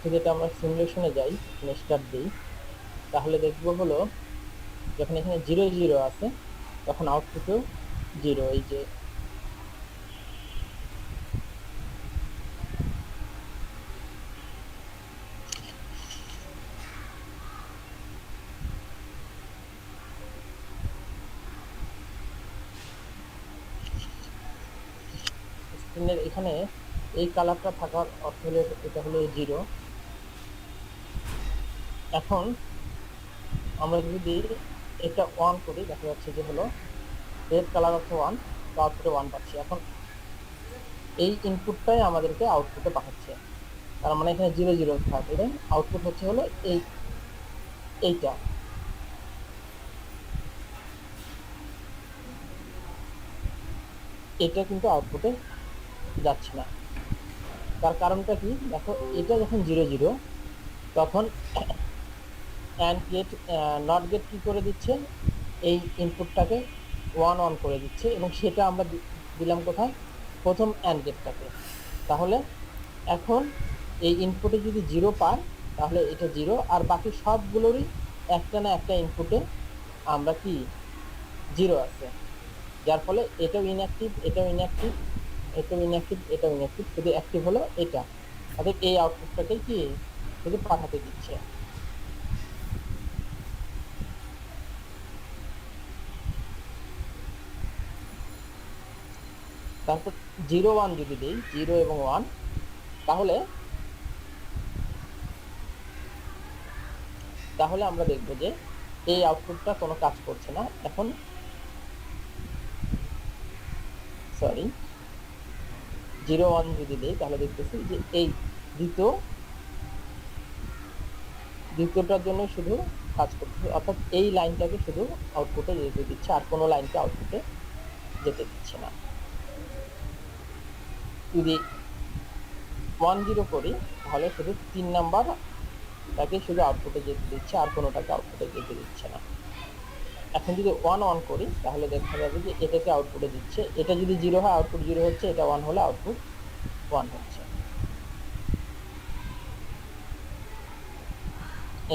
যদি এটা আমরা সিমুলেশনে যাই, স্টার্ট দিই, তাহলে দেখবো হলো যখন এখানে 0 0 আছে তখন আউটপুটেও 0। এই যে স্ক্রিনের এখানে এই কালারটা থাকার অর্থ হলো এটা হলো 0। এখন আমরা যদি এটা অন করি, দেখা যাচ্ছে যে হলো রেড কালার হচ্ছে 1, তো আউটপুটে 1 পাচ্ছি। এখন এই ইনপুটটাই আমাদেরকে আউটপুটে পাঠাচ্ছে, তার মানে এখানে 0 0 থাকলে আউটপুট হচ্ছে হলো এইটা। এটা কিন্তু আউটপুটে যাচ্ছে না। তার কারণটা কি দেখো, এটা যখন 0 0 তখন অ্যান্ড গেট নট গেট কি করে দিচ্ছে, এই ইনপুটটাকে 1 1 করে দিচ্ছে, এবং সেটা আমরা দিলাম কোথায়, প্রথম অ্যান্ড গেটটাকে। তাহলে এখন এই ইনপুটে যদি 0 পায় তাহলে এটা 0, আর বাকি সবগুলোরই একটা না একটা ইনপুটে আমরা কি 0 আছে, যার ফলে এটাও ইনঅ্যাক্টিভ, এটাও ইনঅ্যাক্টিভ, এটাও ইনঅ্যাক্টিভ, এটাও ইনঅ্যাক্টিভ, শুধু অ্যাক্টিভ হলো এটা। অর্থাৎ এই আউটপুটটাকে কি শুধু পাঠাতে দিচ্ছে। তারপর 0 1 যদি দিই, 0 এবং 1, তাহলে তাহলে আমরা দেখবো যে এই আউটপুটটা কোনো কাজ করছে না। এখন সরি, 0 1 যদি দিই তাহলে দেখতেছি যে এই দ্বিতীয়টার জন্য শুধু কাজ করতেছে, অর্থাৎ এই লাইনটাকে শুধু আউটপুটে যেতে দিচ্ছে, আর কোনো লাইনকে আউটপুটে যেতে দিচ্ছে না। যদি 1 0 করি তাহলে শুধু 3 নাম্বার তাকে শুধু আউটপুটে যেতে দিচ্ছে, আর কোনোটাকে আউটপুটে যেতে দিচ্ছে না। এখন যদি 1 1 করি তাহলে দেখা যাবে যে এটাকে আউটপুটে দিচ্ছে। এটা যদি 0 হয় আউটপুট 0 হচ্ছে, এটা 1 হলে আউটপুট 1 হচ্ছে।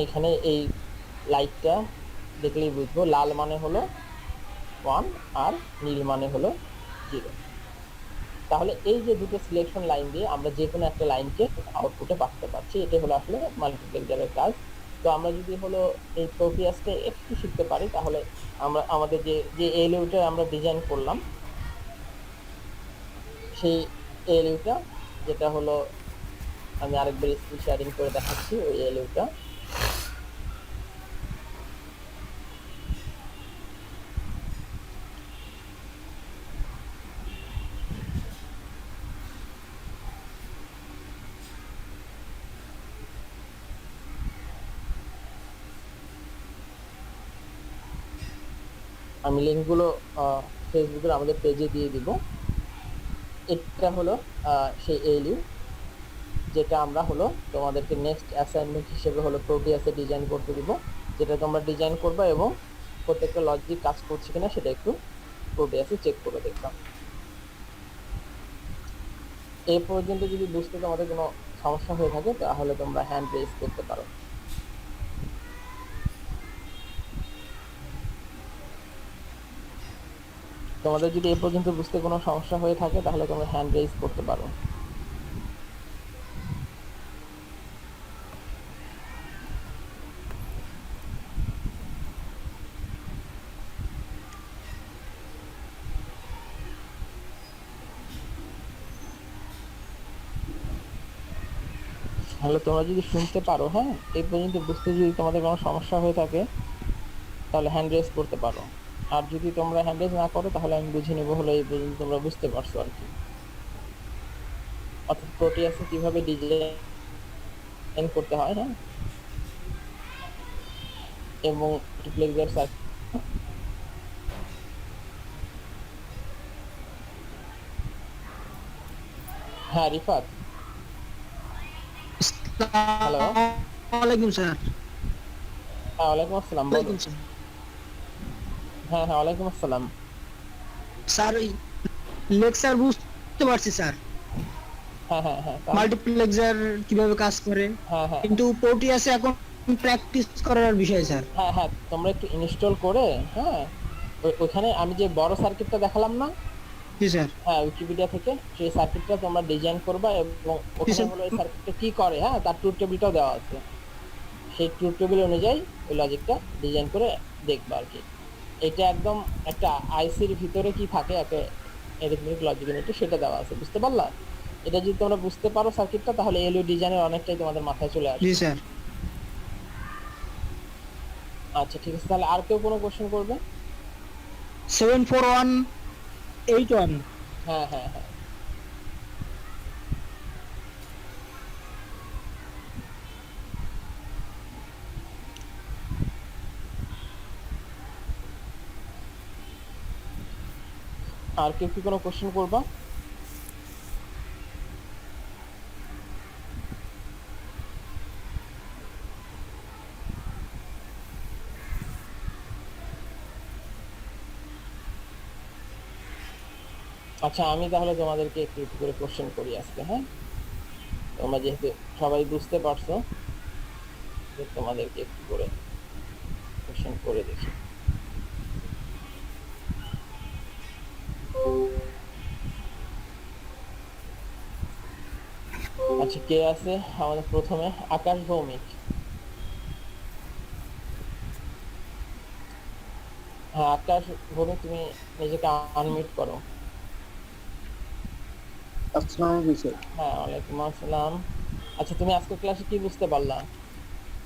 এইখানে এই লাইটটা দেখলেই বুঝবো, লাল মানে হলো 1 আর নীল মানে হলো 0। তাহলে এই যে দুটো সিলেকশন লাইন দিয়ে আমরা যে কোনো একটা লাইনকে আউটপুটে পাঠাতে পারছি, এটা হলো আসলে মাল্টিপ্লেক্সারের কাজ। তো আমরা যদি হলো এই প্রোটিয়াসটা একটু শিখতে পারি, তাহলে আমরা আমাদের যে যে এলইউটা আমরা ডিজাইন করলাম, সেই এলইউটা যেটা হলো, আমি আরেকবার স্ক্রিন শেয়ারিং করে দেখাচ্ছি ওই এলইউটা। আমি লিঙ্কগুলো ফেসবুকের আমাদের পেজে দিয়ে দিব। এটা হলো সেই এলইউ যেটা আমরা হলো তোমাদেরকে নেক্সট অ্যাসাইনমেন্ট হিসেবে হলো প্রোটিয়াসে ডিজাইন করতে দিব, যেটা তোমরা ডিজাইন করবে এবং প্রত্যেকটা লজিক কাজ করছে কিনা সেটা একটু প্রোটিয়াসে চেক করে দেখবা। এই পর্যন্ত যদি বুঝতে তোমাদের কোনো সমস্যা হয়ে থাকে তাহলে তোমরা হ্যান্ড রেজ করতে পারো। তোমাদের যদি এই পর্যন্ত বুঝতে কোনো সমস্যা হয়ে থাকে তাহলে তোমরা হ্যান্ড রেজ করতে পারো। তাহলে তোমরা যদি শুনতে পারো, হ্যাঁ, এই পর্যন্ত বুঝতে যদি তোমাদের কোনো সমস্যা হয়ে থাকে তাহলে হ্যান্ড রেজ করতে পারো। আর যদি তোমরা হ্যান্ড রেজ না করো তাহলে আমি বুঝে নেবো হলো এই পর্যন্ত তোমরা বুঝতে পারছো আর কি, অর্থাৎ প্রোটিয়াসে কিভাবে ডিজাইন করতে হয়, হ্যাঁ, এবং মাল্টিপ্লেক্সার সার্কিট। হ্যাঁ রিফাত, হ্যালো। ওয়ালাইকুম স্যার। হ্যাঁ ওয়ালাইকুম আসসালাম, বলো। ওয়ালাইকুম স্যার। হ্যাঁ হ্যাঁ ওয়ালাইকুম আসসালাম। স্যার ওই লেকচার বুঝতে পারছি স্যার। হ্যাঁ হ্যাঁ হ্যাঁ তাহলে মাল্টিপ্লেক্সার কিভাবে কাজ করে, হ্যাঁ হ্যাঁ কিন্তু প্রোটিয়াসে এখন প্র্যাকটিস করার বিষয় স্যার। হ্যাঁ হ্যাঁ তোমরা একটু ইনস্টল করে, হ্যাঁ ওইখানে আমি যে বড় সার্কিটটা দেখালাম না, জি স্যার। হ্যাঁ উইকিপিডিয়া থেকে সেই সার্কিটটা তোমরা ডিজাইন করবা, এবং জি ওখানে স্যার। হলো এই সার্কিটটা কি করে, হ্যাঁ তার ট্রুথ টেবিলটাও দেওয়া আছে, সেই ট্রুথ টেবিল অনুযায়ী ওই লজিকটা ডিজাইন করে দেখবা আর কি। এটা একদম একটা আইসির ভিতরে কি থাকে একটা অ্যারিথমেটিক লজিক ইউনিট, সেটা দেওয়া আছে, বুঝতে পারলা? এটা যদি তোমরা বুঝতে পারো সার্কিটটা, তাহলে এলইডি ডিজাইনের অনেকটাই তোমাদের মাথায় চলে জি আসবে। স্যার। আচ্ছা ঠিক আছে, তাহলে আর কেউ কোনো কোশ্চেন করবে? 74181। হ্যাঁ হ্যাঁ হ্যাঁ আর কেউ কি কোনো কোশ্চেন করবা? আচ্ছা আমি তাহলে তোমাদেরকে একটু একটু করে কোশ্চেন করি আজকে, হ্যাঁ তোমরা যেহেতু সবাই বুঝতে পারছো, তো তোমাদেরকে একটু করে কোশ্চেন করে দেখি। আচ্ছা কে আছে আমাদের প্রথমে? আকাশ ভৌমিক। হ্যাঁ আকাশ ভৌমিক, তুমি নিজেকে আনমিউট করো। আসসালামু আলাইকুম স্যার। হ্যাঁ ওয়ালাইকুম আসসালাম। আচ্ছা তুমি আজকে ক্লাসে কি বুঝতে পারলা?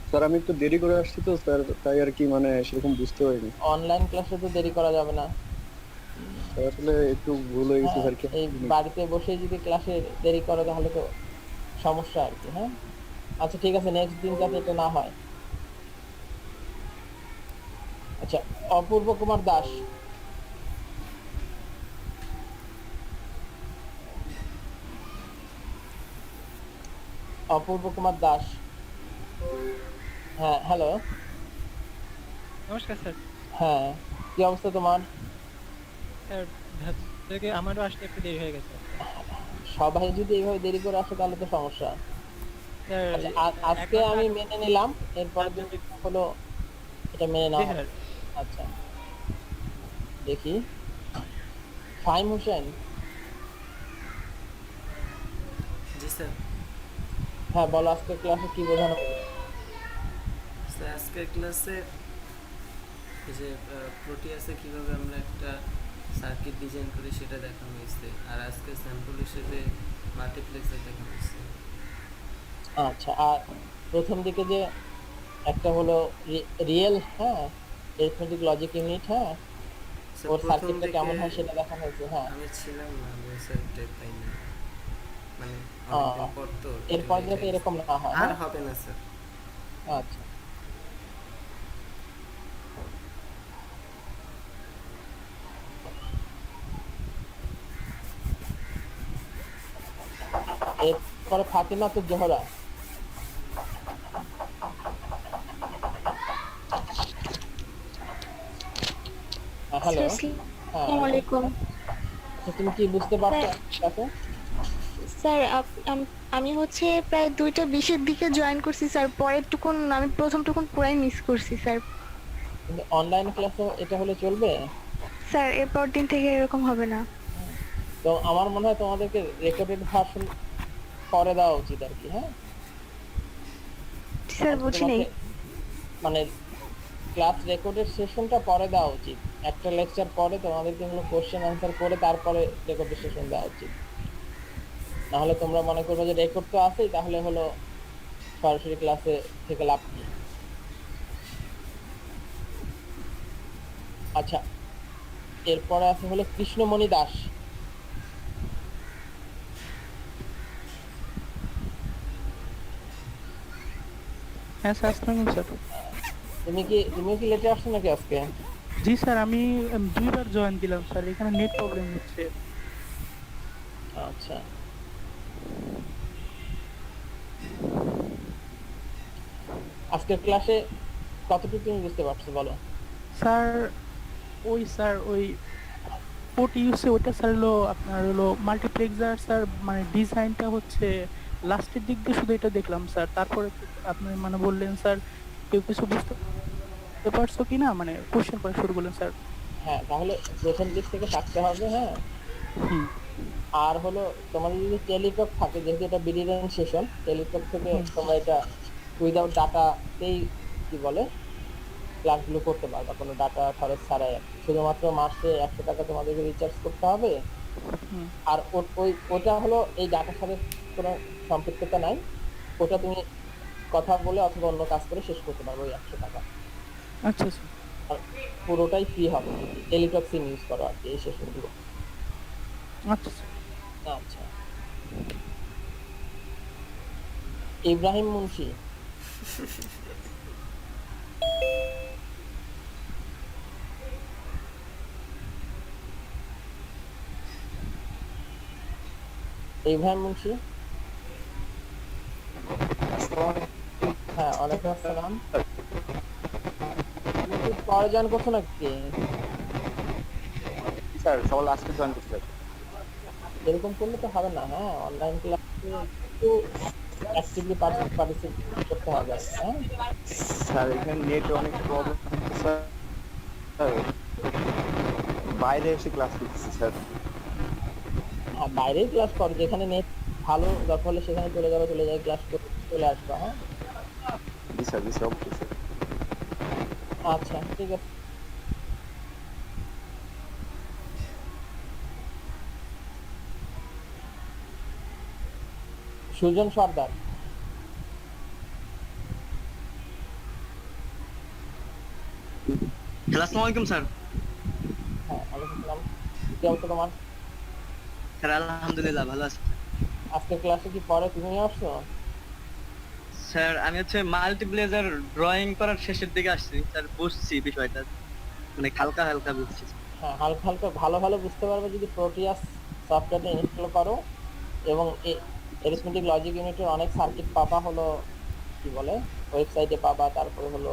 স্যার আমি একটু দেরি করে আসছি তো স্যার, তাই আর কি মানে সেরকম বুঝতে পারিনি। অনলাইন ক্লাসে তো দেরি করা যাবে না। স্যার আসলে একটু ভুল হয়ে গেছে হ্যাঁ স্যার, কি এই বাড়িতে বসে যদি ক্লাসে দেরি করো তাহলে তো সমস্যা আর কি, হ্যাঁ। আচ্ছা ঠিক আছে, নেক্সট দিন যাতে এটা না হয়। আচ্ছা অপূর্ব কুমার দাস। অপূর্ব কুমার দাস। হ্যাঁ হ্যালো। নমস্কার স্যার। হ্যাঁ কি অবস্থা তোমার? স্যার থেকে আমারও আসতে একটু দেরি হয়ে গেছে। সবাই যদি এইভাবে দেরি করে আসে তাহলে তো সমস্যা। স্যার আচ্ছা এক আজকে ঘন্টা আমি আগে মেনে নিলাম, এরপরের তার দিন জন্য হলো এটা মেনে জি নেওয়া হবে। স্যার। আচ্ছা দেখি, ফাহিম হোসেন। জি স্যার। হ্যাঁ বলো আজকে ক্লাসে কি বোঝানো হলো? স্যার আজকের ক্লাসে এই যে প্রোটিয়াসে কীভাবে আমরা একটা সার্কিট ডিজাইন করি সেটা দেখানো হয়েছে, আর আজকে স্যাম্পল হিসেবে মাল্টিপ্লেক্সার দেখানো হয়েছে। আচ্ছা আর প্রথম দিকে যে একটা হলো রিয়েল, হ্যাঁ এরিথমেটিক লজিক ইউনিট, হ্যাঁ স্যার ওর প্রথম সার্কিটটা দিকে কেমন হয় সেটা দেখানো হয়েছে, হ্যাঁ। আমি ছিলাম না, আমি স্যার টের পাইনি, মানে আহ, অনেকদিন পর তো এরপর লেট যাতে হয়ে গেছে। এরকম না হয়, আর হ্যাঁ। হবে না স্যার। আচ্ছা এরপরে ফাতিমা তো জোহরা। হ্যালো। স্যার হ্যাঁ আসসালামু বলো। আলাইকুম। আচ্ছা তুমি কি বুঝতে পারছো স্যার ক্লাসে? স্যার আমি হচ্ছে প্রায় 2টা 20-এর দিকে জয়েন করছি স্যার, পরের টুকুন আমি প্রথমটুকুন পুরাই মিস করছি স্যার। কিন্তু অনলাইন ক্লাসে এটা হলে চলবে? স্যার এরপর দিন থেকে এরকম হবে না। তো আমার মনে হয় তোমাদেরকে রেকর্ডেড ভার্সন করে দেওয়া উচিত আর কি, হ্যাঁ। স্যার অন্তত বুঝি নেই। তোমাকে মানে ক্লাস রেকর্ডেড সেশনটা পরে দেওয়া উচিত, একটা লেকচার পরে তোমাদেরকে হলো কোশ্চেন আনসার করে তারপরে রেকর্ডেড সেশন দেওয়া উচিত। নাহলে তোমরা মনে করবে যে রেকর্ড তো আছেই, তাহলে হলো সরাসরি ক্লাসে থেকে লাভ কি। আচ্ছা এরপরে আছে হলো কৃষ্ণমণি দাস। হ্যাঁ স্যার, আসসালামু স্যার। তুমিও কি লেটে আসছো নাকি আজকে? জি স্যার, আমি 2বার জয়েন দিলাম স্যার, এখানে নেট প্রবলেম হচ্ছে। আচ্ছা আজকের ক্লাসে কতটুকু তুমি বুঝতে পারছো বলো? স্যার স্যার ওই পোর্ট ইউসে ওটা স্যার হলো আপনার হলো মাল্টিপ্লেক্সার স্যার, মানে ডিজাইনটা হচ্ছে লাস্টের দিক দিয়ে শুধু এটা দেখলাম স্যার। তারপরে আপনি মানে বললেন স্যার কেউ কিছু বুঝতে পারছো কি না, মানে কোশ্চেন করা শুরু করলেন স্যার। হ্যাঁ, তাহলে প্রথম দিক থেকে থাকতে হবে। হ্যাঁ, হুম আর হলো তোমাদের যদি টেলিটক থাকে, যেহেতু এটা বিডিএন সেশন, টেলিটক থেকে হুম তোমরা এটা উইদাউট ডাটাতেই কি বলে ক্লাসগুলো করতে পারবা, কোনো ডাটা খরচ ছাড়াই। শুধুমাত্র মাসে 100 টাকা তোমাদেরকে রিচার্জ করতে হবে। হুম। আর ওটা হলো এই ডাটার সাথে কোনো সম্পৃক্ততা নাই। ওটা তুমি কথা বলে অথবা অন্য কাজ করে শেষ করতে পারবে ওই 100 টাকা। আচ্ছা স্যার। আর পুরোটাই ফ্রি হবে যদি টেলিটক সিম ইউজ করো আর কি এই সেশনগুলো। আচ্ছা স্যার। আচ্ছা, ইব্রাহিম মুন্সি, ইব্রাহিম মুন্সি। হ্যাঁ, ওয়ালাইকুম আসসালাম। তুমি কি পরে জয়েন করছো নাকি? স্যার সকাল আজকে জয়েন করতে চাই। এরকম করলে তো হবে না। হ্যাঁ, অনলাইন ক্লাসে একটু অ্যাক্টিভলি পার্টিসিপেট করতে হবে। হ্যাঁ, স্যার এখানে নেট অনেক প্রবলেম স্যার, বাইরে এসে ক্লাস করতেছি স্যার। হ্যাঁ, বাইরেই ক্লাস করো, যেখানে নেট ভালো দরকার হলে সেখানে চলে যাবে, চলে যাবে ক্লাস করতে চলে আসবে। হ্যাঁ, জি স্যার, জি স্যার, অবশ্যই স্যার। আচ্ছা ঠিক আছে। সুজন সর্দার, হ্যালো, আসসালামু আলাইকুম স্যার। হ্যাঁ ওয়ালাইকুম আসসালাম। কি অবস্থা তোমার? স্যার আলহামদুলিল্লাহ ভালো আছি। আজকে ক্লাসে কি পরে তুমি আসছো? স্যার আমি হচ্ছে মাল্টিপ্লেজার ড্রয়িং করার শেষের দিকে আসছি স্যার, বুঝছি বিষয়টা, মানে হালকা হালকা বুঝছি। হ্যাঁ, হালকা হালকা ভালো ভালো বুঝতে পারবে যদি প্রোটিয়াস সফটওয়্যারটা ইনস্টল করো। এবং এরিথমেটিক লজিক ইউনিটের অনেক সার্কিট পাবা, হলো কি বলে ওয়েবসাইটে পাবা, তারপরে হলো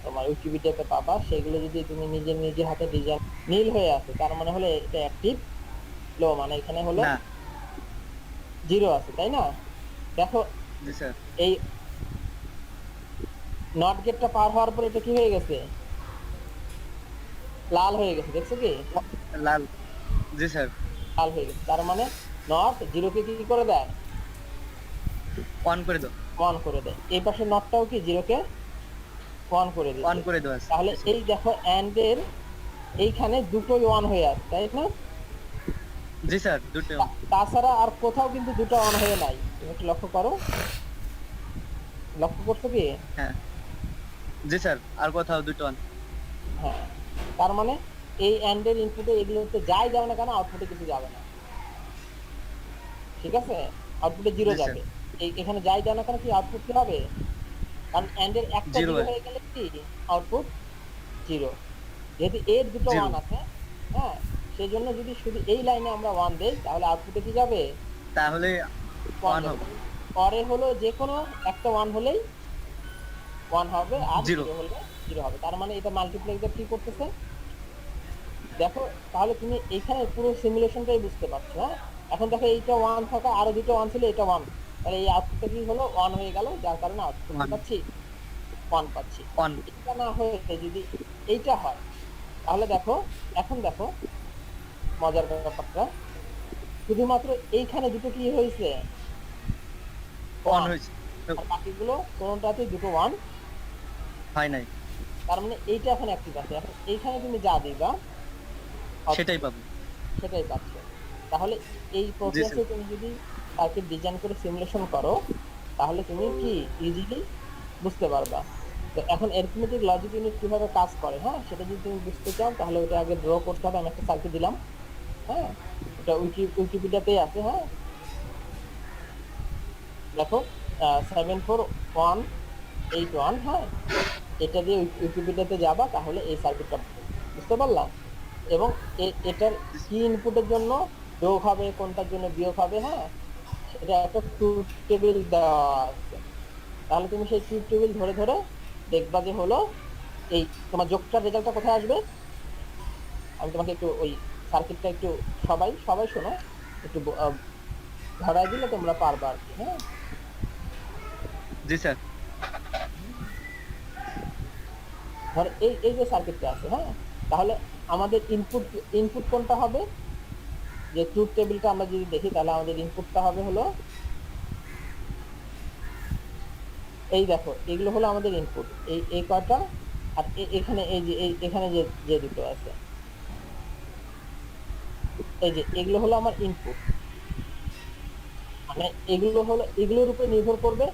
তোমার উইকিপিডিয়াতে পাবা। সেগুলো যদি তুমি নিজে হাতে ডিজাইন নীল হয়ে আছে, তার মানে হলো এটা অ্যাক্টিভ লো, মানে এখানে হলো না, জিরো আছে, তাই না? দেখো জি স্যার। এই নট গেটটা পার হওয়ার পর এটা কি হয়ে গেছে? লাল হয়ে গেছে, দেখছো কি? লাল, জি স্যার। লাল হয়ে গেছে, তার মানে নট জিরোকে কি করে দেয়? অন করে দাও, অন করে দেয়। এই পাশে নটটাও কি জিরোকে অন করে অন দিচ্ছে। করে দাও আছে। তাহলে এই দেখো এন্ড এর এইখানে দুটোই অন হয়ে আছে, তাই না? জি স্যার, দুটো on। তাছাড়া আর কোথাও কিন্তু দুটো অন হয়ে নাই। তুমি একটু লক্ষ্য করো, লক্ষ্য করছো কি? হ্যাঁ, জি স্যার, আর কোথাও দুটো অন। হ্যাঁ, তার মানে এই এন্ড এর ইনপুটে এগুলোতে যাই যাবে না কেন, আউটপুটে কিছু যাবে না। ঠিক আছে, আউটপুটে জিরো জি স্যার। যাবে। এখানে যাই যাবে না কেন, কি আউটপুট কি হবে? কারণ এন্ড এর একটা জিরো জিরো হয়ে গেলে কি আউটপুট জিরো। যেহেতু এর দুটো জিরো, ওয়ান আছে, হ্যাঁ, সেই জন্য যদি শুধু এই লাইনে আমরা ওয়ান দেই তাহলে আউটপুটে কি যাবে? তাহলে ওয়ান অন যাবে। হবে। পরে হলো যে কোনো একটা ওয়ান হলেই ওয়ান হবে, আর জিরো, জিরো হলে জিরো হবে। তার মানে এটা মাল্টিপ্লেক্সার কি করতেছে দেখো। তাহলে তুমি এইখানে পুরো সিমুলেশনটাই বুঝতে পারছো। হ্যাঁ, এখন দেখো এইটা ওয়ান থাকা, আরো দুটো ওয়ান ছিল, এটা ওয়ান, তাহলে এই আউটপুটটা কি হলো? ওয়ান হয়ে গেল, যার কারণে আউটপুট অন, পাচ্ছি ওয়ান পাচ্ছি। অন। এটা না হয়ে যদি এইটা হয়, তাহলে দেখো, এখন দেখো মজার ব্যাপারটা, শুধুমাত্র এইখানে দুটো কি হয়েছে? On one. হয়েছে, আর বাকিগুলো কোনটাতে দুটো ওয়ান হয় নাই, তার মানে এইটা এখন অ্যাক্টিভ আছে। এখন এইখানে তুমি যা দিবা সেটাই পাবো। সেটাই পাচ্ছ। তাহলে এই জি প্রসেসে স্যার। তুমি যদি সার্কিট ডিজাইন করে সিমুলেশন করো, তাহলে তুমি কি ইজিলি বুঝতে পারবা। তো এখন অ্যারিথমেটিক লজিক ইউনিট কিভাবে কাজ করে, হ্যাঁ, সেটা যদি তুমি বুঝতে চাও তাহলে ওটা আগে ড্র করতে হবে। আমি একটা সার্কিট দিলাম, হ্যাঁ, এটা উইকিপিডিয়াতেই আছে। হ্যাঁ, দেখো 74181, হ্যাঁ, এটা দিয়ে উইকিপিডিয়াতে যাবা, তাহলে এই সার্কিটটা বুঝতে পারলাম। এবং এটার কি ইনপুটের জন্য যোগ হবে, কোনটার জন্য বিয়োগ হবে, হ্যাঁ, সেটা একটা ট্রুথ টেবিল দেওয়া আছে। তাহলে তুমি সেই ট্রুথ টেবিল ধরে ধরে দেখবা যে হলো এই তোমার যোগটার রেজাল্টটা কোথায় আসবে? আমি তোমাকে একটু ওই সার্কিটটা একটু সবাই সবাই শোনো, একটু ধরাই দিলে তোমরা পারবা আর কি। হ্যাঁ, জি স্যার। ধরো এই এই যে সার্কিটটা আছে, হ্যাঁ, তাহলে আমাদের ইনপুট ইনপুট কোনটা হবে? যে ট্রুথ টেবিলটা আমরা যদি দেখি তাহলে আমাদের ইনপুটটা হবে হলো এই, দেখো এগুলো হলো আমাদের ইনপুট, এই এই কয়টা, আর এখানে এই যে এখানে যে যে দুটো আছে, এই যে এগুলো হলো আমার ইনপুট। মানে এগুলো হলো, এগুলোর উপরে নির্ভর করবে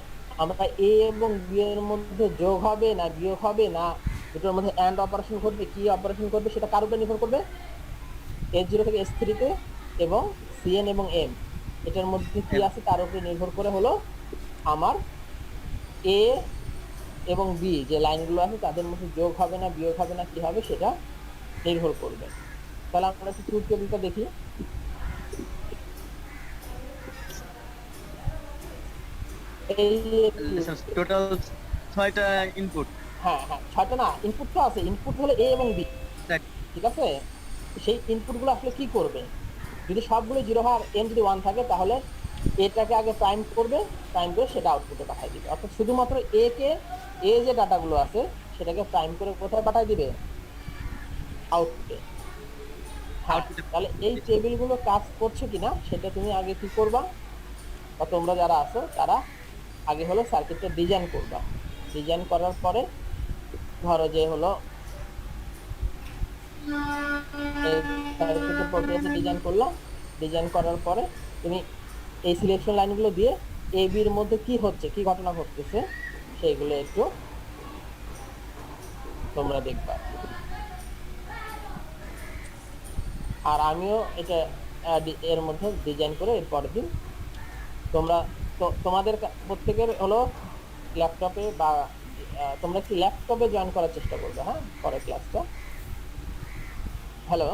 আমরা এ এবং বি এর মধ্যে যোগ হবে না বিয়োগ হবে না দুটোর মধ্যে অ্যান্ড অপারেশন করবে, কি অপারেশন করবে সেটা কার উপরে নির্ভর করবে? S0 থেকে S3 তে এবং Cn এবং M এটার মধ্যে কি আছে তার উপরে নির্ভর করে হলো আমার এ এবং বি যে লাইনগুলো আছে তাদের মধ্যে যোগ হবে না বিয়োগ হবে না কি হবে সেটা নির্ভর করবে। তাহলে আমরা একটু ট্রুথ টেবিলটা দেখি। এই টোটাল 6টা ইনপুট। হ্যাঁ হ্যাঁ, 6টা না, ইনপুট তো আছে, ইনপুট হলো এ এবং বি, ঠিক আছে? সেই ইনপুটগুলো আসলে কি করবে? যদি সবগুলো 0 হয় আর n যদি 1 থাকে তাহলে এটাকে আগে প্রাইম করবে, প্রাইম করে সেটা আউটপুটে পাঠিয়ে দিবে। অর্থাৎ শুধুমাত্র এ যে ডাটাগুলো আছে সেটাকে প্রাইম করে কোথায় পাঠিয়ে দিবে? আউটপুটে। হ্যাঁ, তাহলে এই টেবিলগুলো কাজ করছে কিনা সেটা তুমি আগে কি করবা, বা তোমরা যারা আছো তারা আগে হলো সার্কিটটা ডিজাইন করবা। ডিজাইন করার পরে ধরো যে হলো সার্কিটের প্রক্রিয়াতে ডিজাইন করলাম, ডিজাইন করার পরে তুমি এই সিলেকশন লাইনগুলো দিয়ে এ বির মধ্যে কি হচ্ছে, কি ঘটনা ঘটতেছে সেইগুলো একটু তোমরা দেখবা। আর আমিও এটা এর মধ্যে ডিজাইন করে এর পরের দিন তোমরা তোমাদের প্রত্যেকের হলো ল্যাপটপে বা তোমরা কি ল্যাপটপে জয়েন করার চেষ্টা করবে, হ্যাঁ, পরের ক্লাসটা। হ্যালো,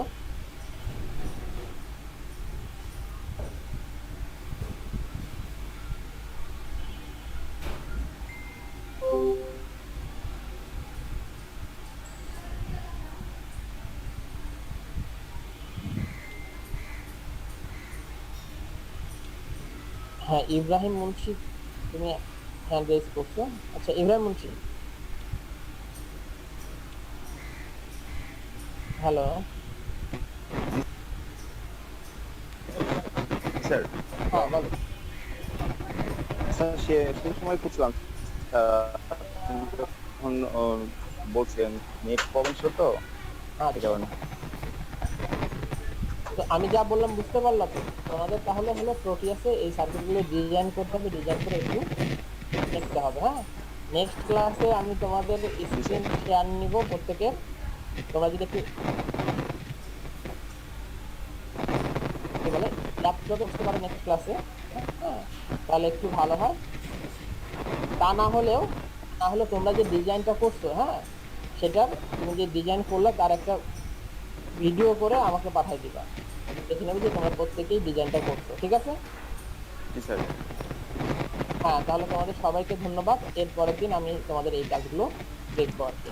হ্যাঁ ইব্রাহিম মুন্সি, তুমি হ্যান্ড রেজ করছো। আচ্ছা ইব্রাহিম মুন্সি, হ্যালো। স্যার হ্যাঁ বলো। স্যার সেই সময় খুঁজলাম যখন বলছেন নেট প্রবলেম ছিল তো এই আচ্ছা, কারণে। তো আমি যা বললাম বুঝতে পারলাম তো? তোমাদের তাহলে হলো প্রোটিয়াসে এই সার্কিটগুলো ডিজাইন করতে হবে, ডিজাইন করে একটু দেখতে হবে। হ্যাঁ, নেক্সট ক্লাসে আমি তোমাদের স্ক্রিন শেয়ার নিব প্রত্যেকের। তোমরা যদি একটু কি বলে ল্যাপটপে করতে পারো নেক্সট ক্লাসে, হ্যাঁ, তাহলে একটু ভালো হয়। তা না হলে তোমরা যে ডিজাইনটা করছো, হ্যাঁ, সেটার তুমি যে ডিজাইন করলে তার একটা ভিডিও করে আমাকে পাঠিয়ে দিবা, দেখে নেবে যে তোমরা প্রত্যেকেই ডিজাইনটা করছো, ঠিক আছে? জি স্যার। হ্যাঁ, তাহলে তোমাদের সবাইকে ধন্যবাদ। এর পরের দিন আমি তোমাদের এই কাজগুলো দেখবো আর কি।